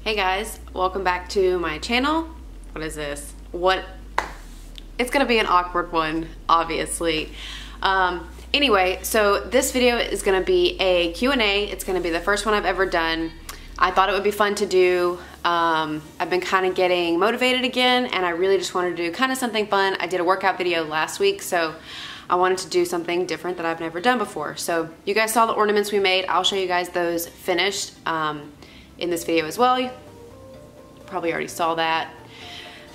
Hey guys, welcome back to my channel. What is this? It's gonna be an awkward one, obviously. Anyway, so this video is gonna be a Q&A. It's gonna be the first one I've ever done. I thought it would be fun to do. I've been kind of getting motivated again, and I really just wanted to do kind of something fun. I did a workout video last week, so I wanted to do something different that I've never done before. So you guys saw the ornaments we made. I'll show you guys those finished in this video as well. You probably already saw that.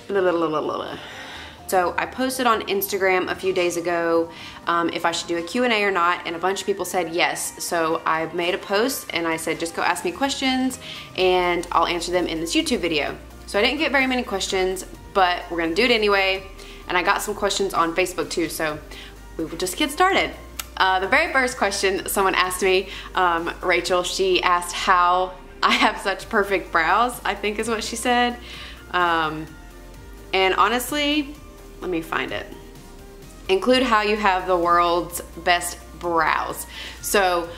So I posted on Instagram a few days ago if I should do a Q&A or not, and a bunch of people said yes. So I made a post and I said, just go ask me questions and I'll answer them in this YouTube video. So I didn't get very many questions, but we're gonna do it anyway. And I got some questions on Facebook too, so we will just get started. The very first question someone asked me, Rachel, she asked how I have such perfect brows, I think is what she said. And honestly, let me find it. Include how you have the world's best brows. So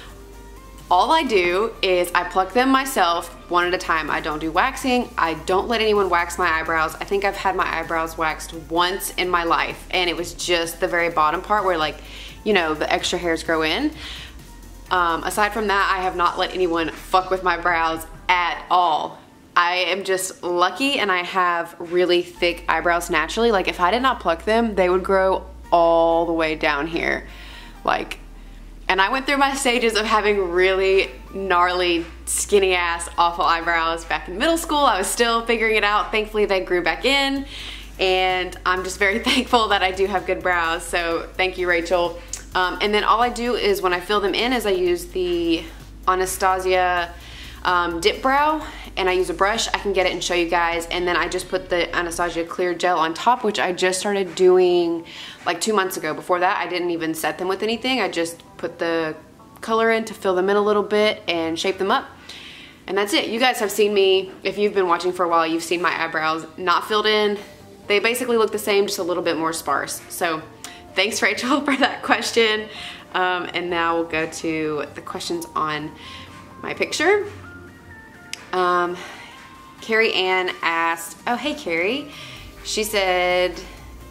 all I do is I pluck them myself one at a time. I don't do waxing. I don't let anyone wax my eyebrows. I think I've had my eyebrows waxed once in my life, and it was just the very bottom part where, like, you know, the extra hairs grow in. Aside from that, I have not let anyone fuck with my brows at all. I am just lucky, and I have really thick eyebrows naturally. Like, if I did not pluck them, they would grow all the way down here. Like, and I went through my stages of having really gnarly, skinny ass, awful eyebrows back in middle school. I was still figuring it out. Thankfully, they grew back in, and I'm just very thankful that I do have good brows. So thank you, Rachel. And then all I do is when I fill them in is I use the Anastasia dip brow, and I use a brush. I can get it and show you guys, and then I just put the Anastasia clear gel on top, which I just started doing like 2 months ago. Before that, I didn't even set them with anything. I just put the color in to fill them in a little bit and shape them up, and that's it. You guys have seen me, if you've been watching for a while, you've seen my eyebrows not filled in. They basically look the same, just a little bit more sparse. So thanks, Rachel, for that question. And now we'll go to the questions on my picture. Carrie Ann asked, oh, hey, Carrie. She said,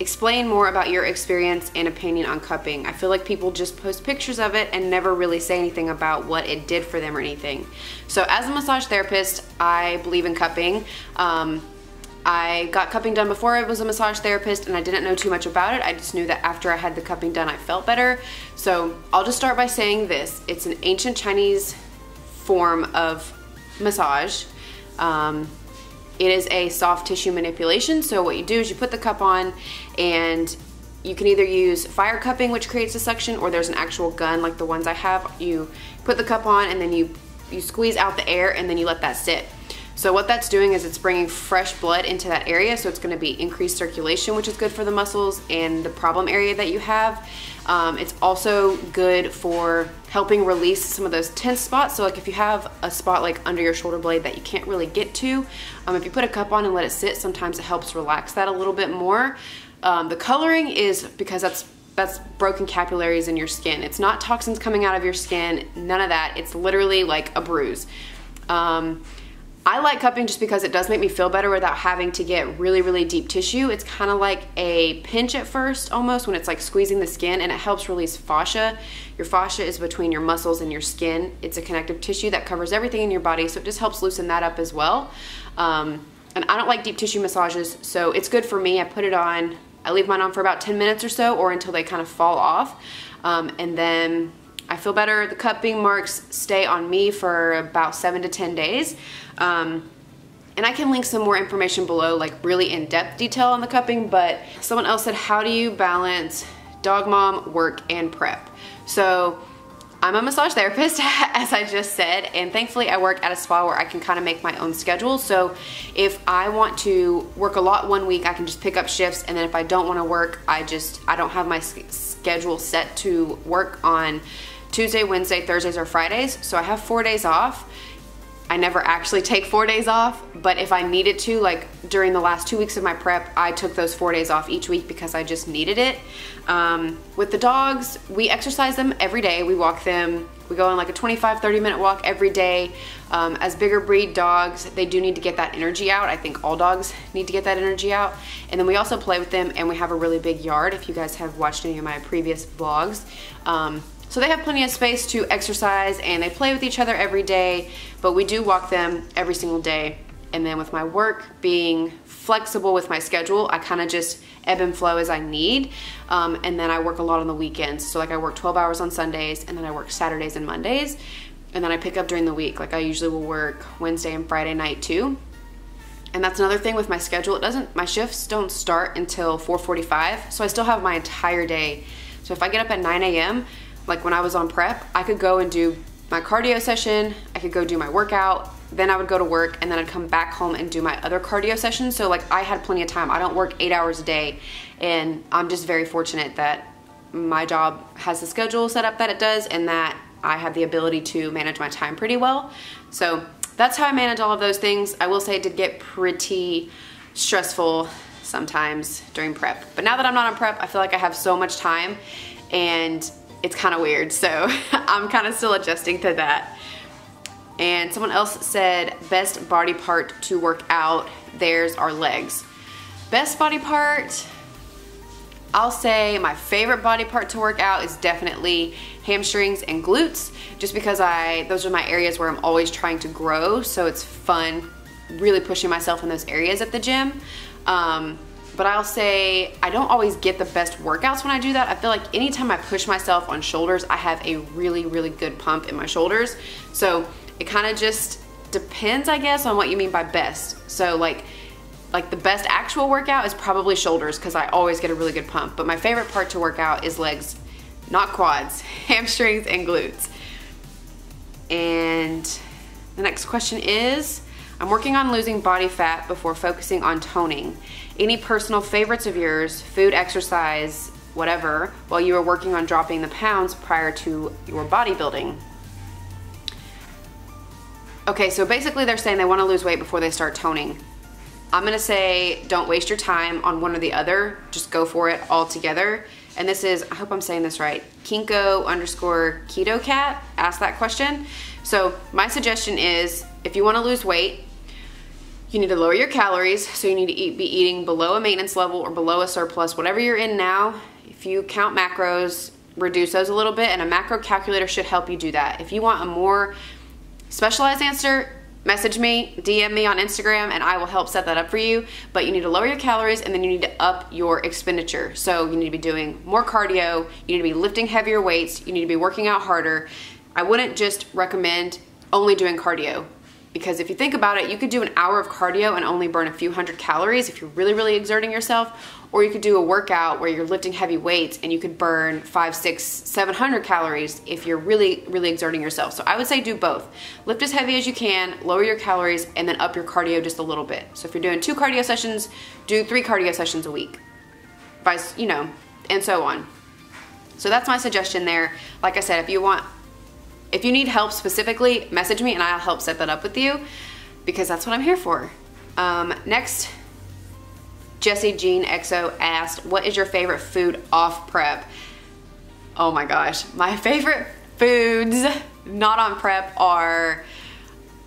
explain more about your experience and opinion on cupping. I feel like people just post pictures of it and never really say anything about what it did for them or anything. So as a massage therapist, I believe in cupping. I got cupping done before I was a massage therapist, and I didn't know too much about it. I just knew that after I had the cupping done, I felt better. So I'll just start by saying this. It's an ancient Chinese form of massage. It is a soft tissue manipulation. So what you do is you put the cup on, and you can either use fire cupping, which creates a suction, or there's an actual gun like the ones I have. You put the cup on, and then you squeeze out the air, and then you let that sit. So what that's doing is it's bringing fresh blood into that area, so it's going to be increased circulation, which is good for the muscles and the problem area that you have. It's also good for helping release some of those tense spots. So like if you have a spot like under your shoulder blade that you can't really get to, if you put a cup on and let it sit, sometimes it helps relax that a little bit more. The coloring is because that's broken capillaries in your skin. It's not toxins coming out of your skin, none of that. It's literally like a bruise. I like cupping just because it does make me feel better without having to get really, really deep tissue. It's kind of like a pinch at first, almost, when it's like squeezing the skin, and it helps release fascia. Your fascia is between your muscles and your skin. It's a connective tissue that covers everything in your body, so it just helps loosen that up as well. And I don't like deep tissue massages, so it's good for me. I put it on, I leave mine on for about 10 minutes or so, or until they kind of fall off, and then I feel better. The cupping marks stay on me for about 7 to 10 days. And I can link some more information below, like really in-depth detail on the cupping, but someone else said, how do you balance dog mom, work, and prep? So I'm a massage therapist, as I just said, and thankfully I work at a spa where I can kind of make my own schedule. So if I want to work a lot one week, I can just pick up shifts, and then if I don't want to work, I don't have my schedule set to work on Tuesday, Wednesday, Thursdays, or Fridays. So I have 4 days off. I never actually take 4 days off, but if I needed to, like during the last 2 weeks of my prep, I took those 4 days off each week because I just needed it. With the dogs, we exercise them every day. We walk them. We go on like a 25-30 minute walk every day. As bigger breed dogs, they do need to get that energy out. I think all dogs need to get that energy out. And then we also play with them, and we have a really big yard if you guys have watched any of my previous vlogs. So they have plenty of space to exercise, and they play with each other every day, but we do walk them every single day. And then with my work being flexible with my schedule, I kind of just ebb and flow as I need. And then I work a lot on the weekends. So like I work 12 hours on Sundays, and then I work Saturdays and Mondays. And then I pick up during the week. Like I usually will work Wednesday and Friday night too. And that's another thing with my schedule. My shifts don't start until 4:45. So I still have my entire day. So if I get up at 9 a.m., like when I was on prep, I could go and do my cardio session, I could go do my workout, then I would go to work, and then I'd come back home and do my other cardio session. So like I had plenty of time. I don't work 8 hours a day, and I'm just very fortunate that my job has the schedule set up that it does, and that I have the ability to manage my time pretty well. So that's how I manage all of those things. I will say it did get pretty stressful sometimes during prep, but now that I'm not on prep, I feel like I have so much time, and it's kind of weird, so I'm kind of still adjusting to that. And someone else said best body part to work out. Theirs are legs. Best body part, I'll say my favorite body part to work out is definitely hamstrings and glutes, just because those are my areas where I'm always trying to grow, so it's fun really pushing myself in those areas at the gym. But I'll say I don't always get the best workouts when I do that. I feel like anytime I push myself on shoulders, I have a really, really good pump in my shoulders. So it kind of just depends, I guess, on what you mean by best. So like the best actual workout is probably shoulders, because I always get a really good pump. But my favorite part to work out is legs, not quads, hamstrings and glutes. And the next question is, I'm working on losing body fat before focusing on toning. Any personal favorites of yours, food, exercise, whatever, while you were working on dropping the pounds prior to your bodybuilding? Okay, so basically they're saying they want to lose weight before they start toning. I'm gonna say don't waste your time on one or the other, just go for it all together. And this is, I hope I'm saying this right, Kinko_Keto Cat asked that question. So my suggestion is, if you want to lose weight, you need to lower your calories. So you need to be eating below a maintenance level or below a surplus, whatever you're in now. If you count macros, reduce those a little bit, and a macro calculator should help you do that. If you want a more specialized answer, message me, DM me on Instagram, and I will help set that up for you. But you need to lower your calories, and then you need to up your expenditure. So you need to be doing more cardio, you need to be lifting heavier weights, you need to be working out harder. I wouldn't just recommend only doing cardio, because if you think about it, you could do an hour of cardio and only burn a few hundred calories if you're really, really exerting yourself. Or you could do a workout where you're lifting heavy weights and you could burn 500, 600, 700 calories if you're really, really exerting yourself. So I would say do both. Lift as heavy as you can, lower your calories, and then up your cardio just a little bit. So if you're doing 2 cardio sessions, do 3 cardio sessions a week. Vice, and so on. So that's my suggestion there. Like I said, if you need help specifically, message me and I'll help set that up with you, because that's what I'm here for. Next, Jessie Jean XO asked, what is your favorite food off prep? Oh my gosh, my favorite foods not on prep are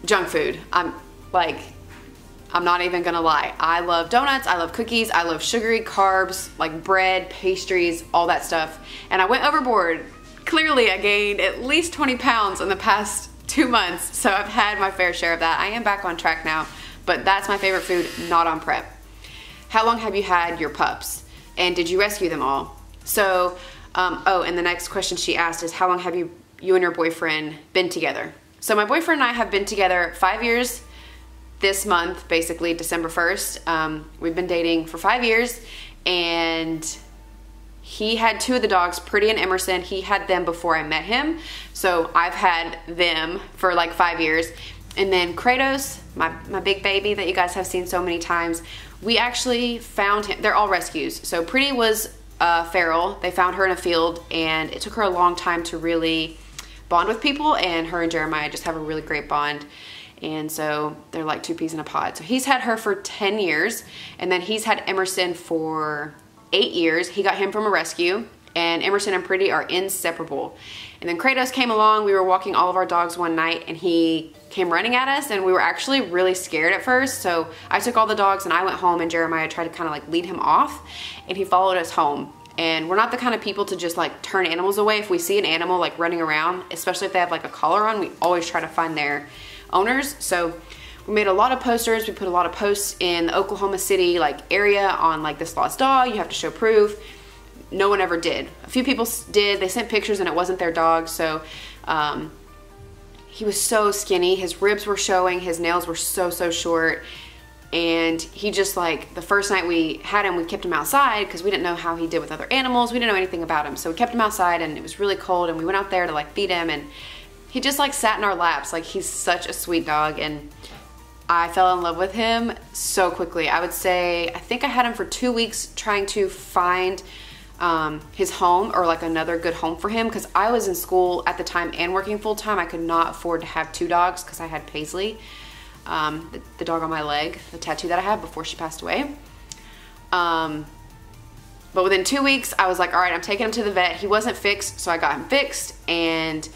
junk food. I'm not even gonna lie. I love donuts, I love cookies, I love sugary carbs, like bread, pastries, all that stuff. And I went overboard. Clearly, I gained at least 20 pounds in the past 2 months, so I've had my fair share of that. I am back on track now, but that's my favorite food not on prep. How long have you had your pups? And did you rescue them all? So, and the next question she asked is, how long have you and your boyfriend been together? So my boyfriend and I have been together 5 years this month, basically December 1st. We've been dating for 5 years, and he had 2 of the dogs, Pretty and Emerson. He had them before I met him. So I've had them for like 5 years. And then Kratos, my big baby that you guys have seen so many times, we actually found him. They're all rescues. So Pretty was feral. They found her in a field, and it took her a long time to really bond with people, and her and Jeremiah just have a really great bond. And so they're like two peas in a pod. So he's had her for 10 years, and then he's had Emerson for 8 years. He got him from a rescue, and Emerson and Pretty are inseparable. And then Kratos came along. We were walking all of our dogs one night, and he came running at us, and we were actually really scared at first. So I took all the dogs and I went home, and Jeremiah tried to kind of like lead him off, and he followed us home. And we're not the kind of people to just like turn animals away. If we see an animal like running around, especially if they have like a collar on, we always try to find their owners. So we made a lot of posters. We put a lot of posts in the Oklahoma City like area on like this lost dog. You have to show proof. No one ever did. A few people did. They sent pictures and it wasn't their dog. So he was so skinny. His ribs were showing. His nails were so short. And he just like, the first night we had him, we kept him outside because we didn't know how he did with other animals. We didn't know anything about him. So we kept him outside, and it was really cold, and we went out there to like feed him, and he just like sat in our laps. Like, he's such a sweet dog, and I fell in love with him so quickly. I would say, I think I had him for 2 weeks trying to find his home, or like another good home for him, because I was in school at the time and working full time. I could not afford to have 2 dogs because I had Paisley. The dog on my leg, the tattoo that I had before she passed away. But within 2 weeks, I was like, all right, I'm taking him to the vet. He wasn't fixed, so I got him fixed. And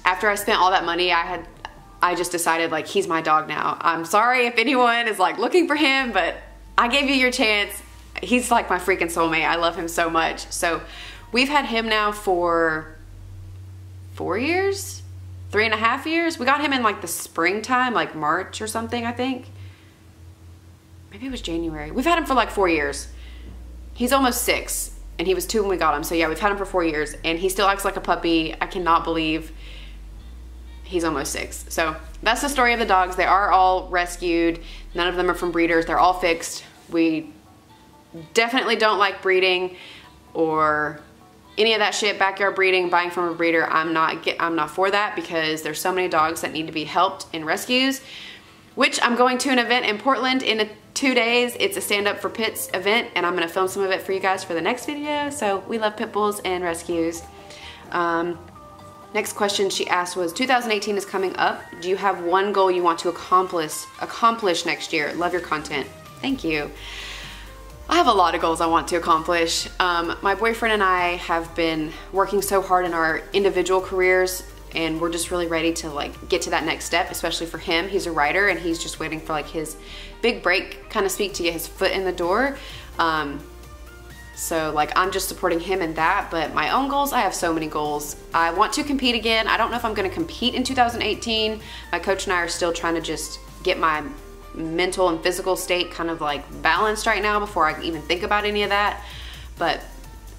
after I spent all that money, I just decided like, he's my dog now. I'm sorry if anyone is like looking for him, but I gave you your chance. He's like my freaking soulmate. I love him so much. So we've had him now for 4 years. 3.5 years. We got him in like the springtime, like March or something, I think. Maybe it was January. We've had him for like 4 years. He's almost 6, and he was 2 when we got him. So yeah, we've had him for 4 years, and he still acts like a puppy. I cannot believe he's almost 6. So that's the story of the dogs. They are all rescued. None of them are from breeders. They're all fixed. We definitely don't like breeding or any of that shit, backyard breeding, buying from a breeder. I'm not for that, because there's so many dogs that need to be helped in rescues, which I'm going to an event in Portland in 2 days. It's a Stand Up for Pits event, and I'm gonna film some of it for you guys for the next video. So we love pit bulls and rescues. Next question she asked was, 2018 is coming up. Do you have one goal you want to accomplish next year? Love your content. Thank you. I have a lot of goals I want to accomplish. My boyfriend and I have been working so hard in our individual careers, and we're just really ready to like get to that next step, especially for him. He's a writer, and he's just waiting for like his big break, kind of speak, to get his foot in the door. So like, I'm just supporting him in that, but my own goals, I have so many goals. I want to compete again. I don't know if I'm gonna compete in 2018. My coach and I are still trying to just get my mental and physical state kind of like balanced right now before I even think about any of that. But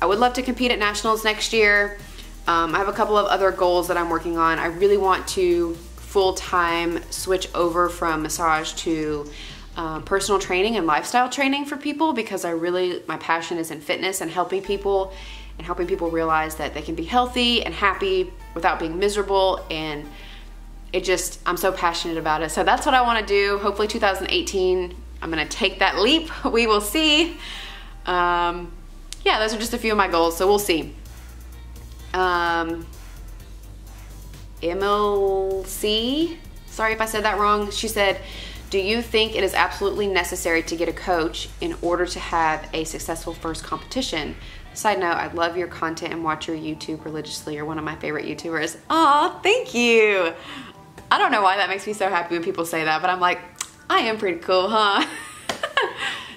I would love to compete at nationals next year. I have a couple of other goals that I'm working on. I really want to full-time switch over from massage to personal training and lifestyle training for people, because my passion is in fitness and helping people realize that they can be healthy and happy without being miserable. And I'm so passionate about it. So that's what I want to do. Hopefully 2018, I'm going to take that leap. We will see. Yeah, those are just a few of my goals. So we'll see. MLC, sorry if I said that wrong. She said, do you think it is absolutely necessary to get a coach in order to have a successful first competition? Side note, I love your content and watch your YouTube religiously. You're one of my favorite YouTubers. Aw, thank you. I don't know why that makes me so happy when people say that, but I'm like, I am pretty cool, huh?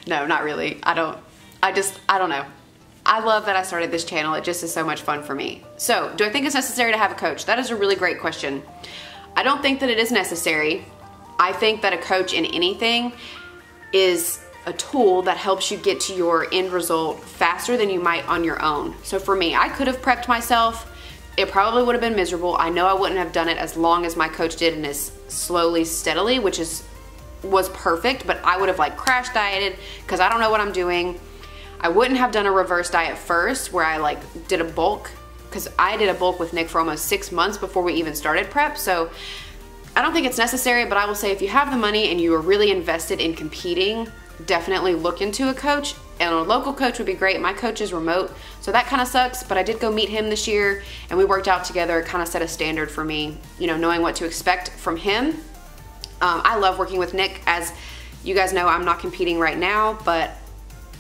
No, not really. I don't know. I love that I started this channel. It just is so much fun for me. So, do I think it's necessary to have a coach? That is a really great question. I don't think that it is necessary. I think that a coach in anything is a tool that helps you get to your end result faster than you might on your own. So for me, I could have prepped myself. It probably would have been miserable. I know I wouldn't have done it as long as my coach did and as slowly, steadily, which was perfect, but I would have like crash dieted because I don't know what I'm doing. I wouldn't have done a reverse diet first where I like did a bulk, because I did a bulk with Nick for almost 6 months before we even started prep. So I don't think it's necessary, but I will say if you have the money and you are really invested in competing, definitely look into a coach. And a local coach would be great. My coach is remote, so that kind of sucks, but I did go meet him this year and we worked out together. It kind of set a standard for me, you know, knowing what to expect from him. I love working with Nick. As you guys know, I'm not competing right now, but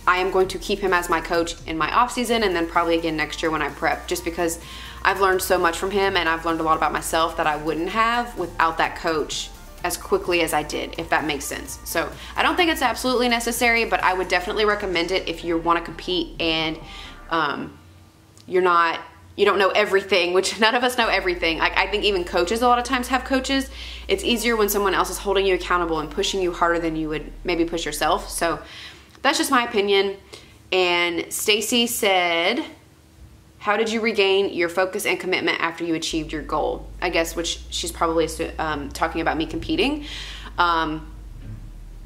I am going to keep him as my coach in my off season, and then probably again next year when I prep, just because I've learned so much from him, and I've learned a lot about myself that I wouldn't have without that coach as quickly as I did, if that makes sense. So I don't think it's absolutely necessary, but I would definitely recommend it if you want to compete and you don't know everything, which none of us know everything. Like, I think even coaches a lot of times have coaches. It's easier when someone else is holding you accountable and pushing you harder than you would maybe push yourself. So that's just my opinion. And Stacy said, how did you regain your focus and commitment after you achieved your goal? I guess, which she's probably talking about me competing. And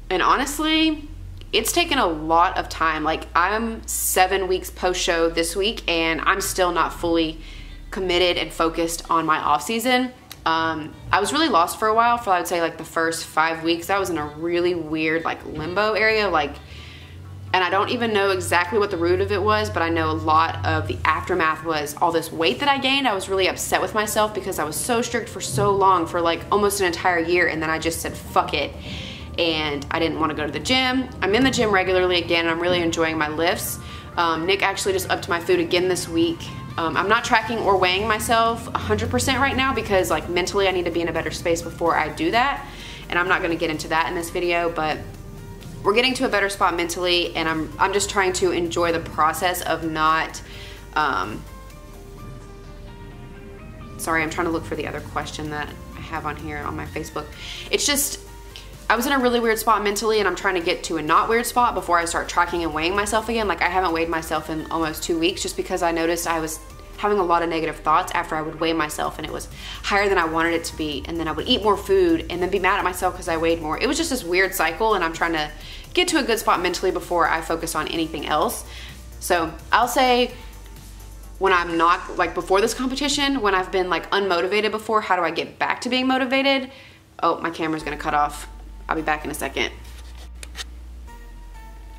honestly, it's taken a lot of time. Like, I'm 7 weeks post-show this week, and I'm still not fully committed and focused on my off season. I was really lost for a while, for I would say like the first 5 weeks. I was in a really weird like limbo area, and I don't even know exactly what the root of it was, but I know a lot of the aftermath was all this weight that I gained. I was really upset with myself because I was so strict for so long, for like almost an entire year, and then I just said fuck it. And I didn't want to go to the gym. I'm in the gym regularly again, and I'm really enjoying my lifts. Nick actually just upped my food again this week. I'm not tracking or weighing myself 100% right now because like mentally I need to be in a better space before I do that. And I'm not going to get into that in this video, but we're getting to a better spot mentally, and I'm just trying to enjoy the process of not, sorry, I'm trying to look for the other question that I have on here on my Facebook. It's just, I was in a really weird spot mentally, and I'm trying to get to a not weird spot before I start tracking and weighing myself again. Like, I haven't weighed myself in almost 2 weeks just because I noticed I was having a lot of negative thoughts after I would weigh myself, and it was higher than I wanted it to be, and then I would eat more food and then be mad at myself because I weighed more. It was just this weird cycle, and I'm trying to get to a good spot mentally before I focus on anything else. So I'll say, when I'm not, like before this competition, when I've been like unmotivated before, how do I get back to being motivated? Oh, my camera's gonna cut off. I'll be back in a second.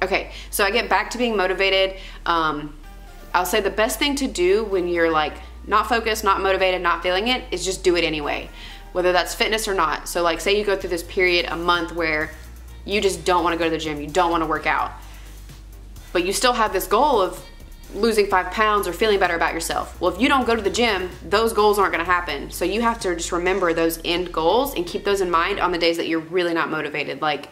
Okay, so I get back to being motivated. I'll say the best thing to do when you're like not focused, not motivated, not feeling it, is just do it anyway, whether that's fitness or not. So like, say you go through this period, a month, where you just don't want to go to the gym, you don't want to work out, but you still have this goal of losing 5 pounds or feeling better about yourself. Well, if you don't go to the gym, those goals aren't going to happen. So you have to just remember those end goals and keep those in mind on the days that you're really not motivated. Like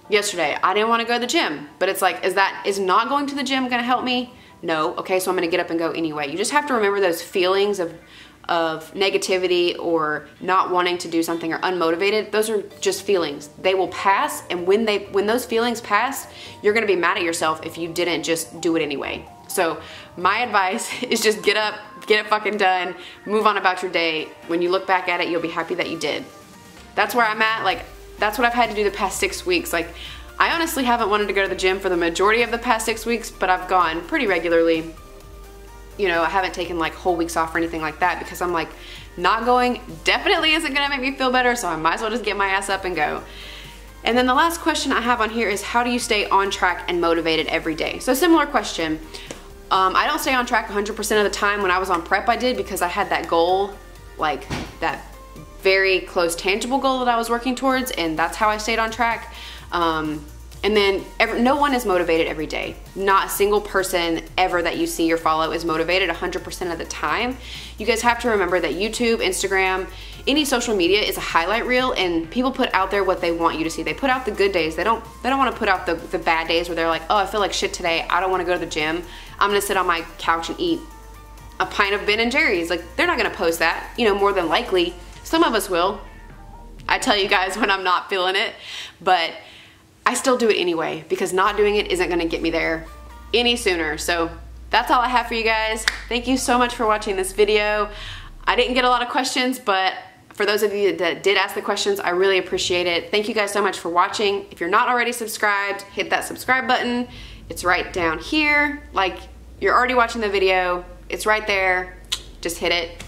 yesterday, I didn't want to go to the gym, but it's like, is not going to the gym going to help me? No. Okay, so I'm going to get up and go anyway. You just have to remember those feelings of negativity or not wanting to do something or unmotivated. Those are just feelings. They will pass, and when those feelings pass, you're going to be mad at yourself if you didn't just do it anyway. So my advice is just get up, get it fucking done, move on about your day. When you look back at it, you'll be happy that you did. That's where I'm at. Like, that's what I've had to do the past 6 weeks. Like, I honestly haven't wanted to go to the gym for the majority of the past 6 weeks, but I've gone pretty regularly. You know, I haven't taken like whole weeks off or anything like that because I'm like, not going definitely isn't gonna make me feel better, so I might as well just get my ass up and go. And then the last question I have on here is, how do you stay on track and motivated every day? So similar question. I don't stay on track 100% of the time. When I was on prep, I did, because I had that goal, like that very close tangible goal that I was working towards, and that's how I stayed on track. And then no one is motivated every day. Not a single person ever that you see or follow is motivated 100% of the time. You guys have to remember that YouTube, Instagram, any social media is a highlight reel, and people put out there what they want you to see. They put out the good days. They don't want to put out the bad days where they're like, oh, I feel like shit today. I don't want to go to the gym. I'm gonna sit on my couch and eat a pint of Ben & Jerry's. Like, they're not gonna post that, you know, more than likely. Some of us will. I tell you guys when I'm not feeling it, but I still do it anyway, because not doing it isn't gonna get me there any sooner. So that's all I have for you guys. Thank you so much for watching this video. I didn't get a lot of questions, but for those of you that did ask the questions, I really appreciate it. Thank you guys so much for watching. If you're not already subscribed, hit that subscribe button. It's right down here. Like, you're already watching the video. It's right there. Just hit it.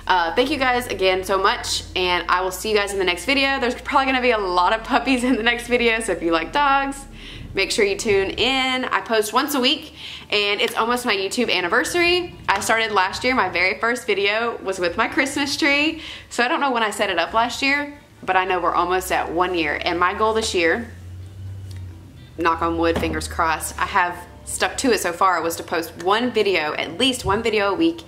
Thank you guys again so much, and I will see you guys in the next video. There's probably gonna be a lot of puppies in the next video, so if you like dogs, make sure you tune in. I post once a week, and it's almost my YouTube anniversary. I started last year. My very first video was with my Christmas tree, so I don't know when I set it up last year. but I know we're almost at 1 year. And my goal this year, knock on wood, fingers crossed, I have stuck to it so far, was to post one video, at least one video a week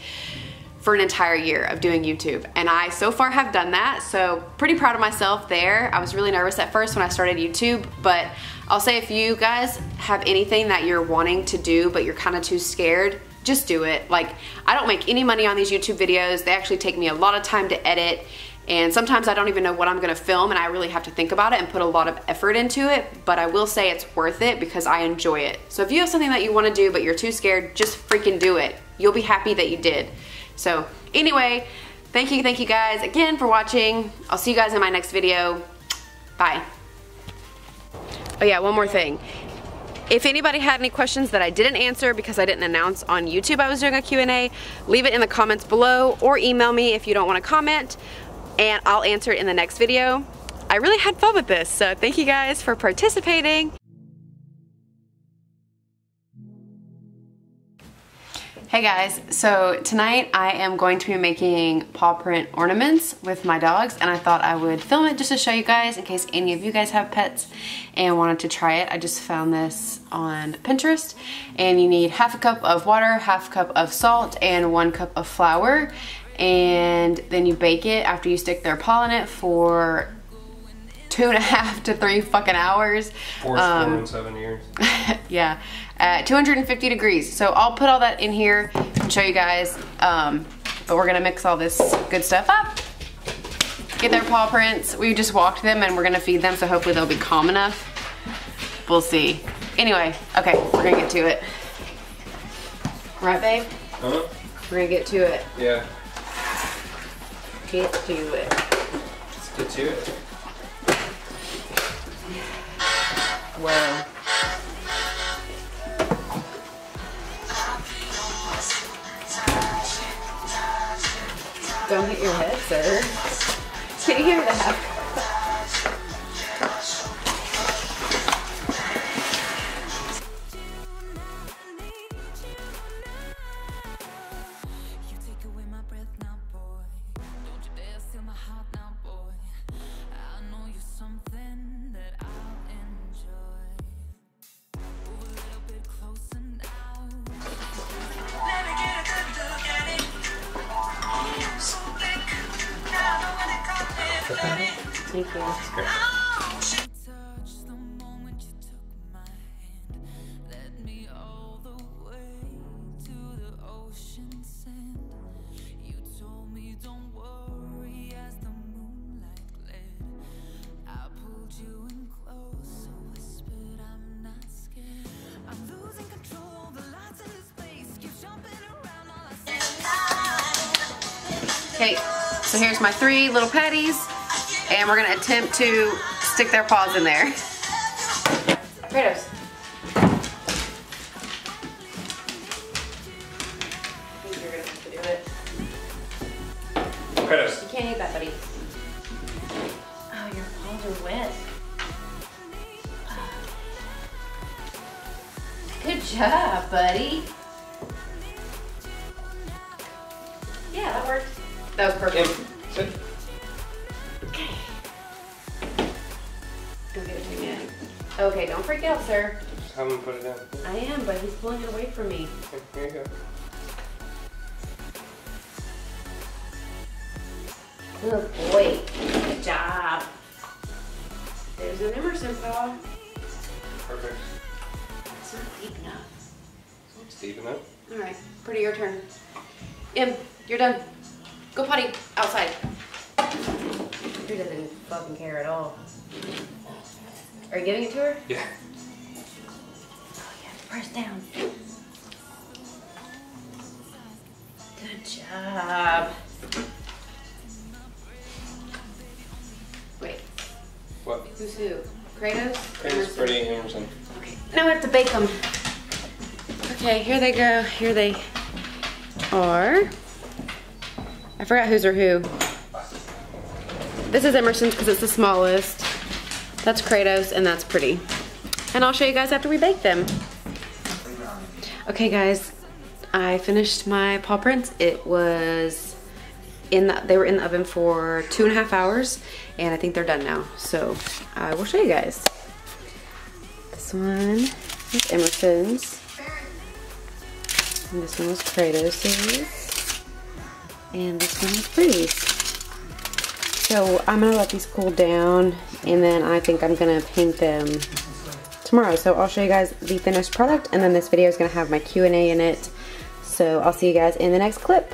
for an entire year of doing YouTube. And I so far have done that, so pretty proud of myself there. I was really nervous at first when I started YouTube, but I'll say if you guys have anything that you're wanting to do but you're kind of too scared, just do it. Like, I don't make any money on these YouTube videos. They actually take me a lot of time to edit, and sometimes I don't even know what I'm gonna film, and I really have to think about it and put a lot of effort into it, but I will say it's worth it because I enjoy it. So if you have something that you wanna do but you're too scared, just freaking do it. You'll be happy that you did. So anyway, thank you guys again for watching. I'll see you guys in my next video. Bye. Oh yeah, one more thing. If anybody had any questions that I didn't answer because I didn't announce on YouTube I was doing a Q&A, leave it in the comments below or email me if you don't want to comment, and I'll answer it in the next video. I really had fun with this, so thank you guys for participating. Hey guys, so tonight I am going to be making paw print ornaments with my dogs, and I thought I would film it just to show you guys in case any of you guys have pets and wanted to try it. I just found this on Pinterest, and you need 1/2 cup of water, 1/2 cup of salt, and 1 cup of flour, and then you bake it after you stick their paw in it for 2.5 to 3 fucking hours. 4 and 7 years. Yeah, at 250 degrees. So I'll put all that in here and show you guys. But we're gonna mix all this good stuff up. Get their paw prints. We just walked them and we're gonna feed them, so hopefully they'll be calm enough. We'll see. Anyway, okay, we're gonna get to it. Right, babe? Huh? We're gonna get to it. Yeah. Get to it. Let's get to it. Whoa. Don't hit your head, sir. Can you hear that? Thank you. Okay, so here's my 3 little patties, and we're gonna attempt to stick their paws in there. Kratos. I think you're gonna have to do it. Kratos. You can't eat that, buddy. Oh, your paws are wet. Good job, buddy. Yeah, that worked. That was perfect. Sit. Okay. Go get it again. Okay, don't freak out, sir. Just have him put it down. I am, but he's pulling it away from me. Okay, here you go. Good boy. Good job. There's an Emerson paw. Perfect. It's not deep enough. It's deep enough. Alright, Pretty, your turn. Em, you're done. Go potty outside. He doesn't fucking care at all. Are you giving it to her? Yeah. Oh, you have to press down. Good job. Wait. What? Who's who? Kratos? Kratos, Pretty, Emerson. Okay. Now we have to bake them. Okay, here they go. Here they are. I forgot whose are who. This is Emerson's because it's the smallest. That's Kratos, and that's Pretty. And I'll show you guys after we bake them. Okay guys, I finished my paw prints. It was they were in the oven for 2.5 hours, and I think they're done now. So I will show you guys. This one is Emerson's, and this one was Kratos's, and this one was Pretty's. So I'm gonna let these cool down, and then I think I'm gonna paint them tomorrow. So I'll show you guys the finished product, and then this video is gonna have my Q&A in it. So I'll see you guys in the next clip.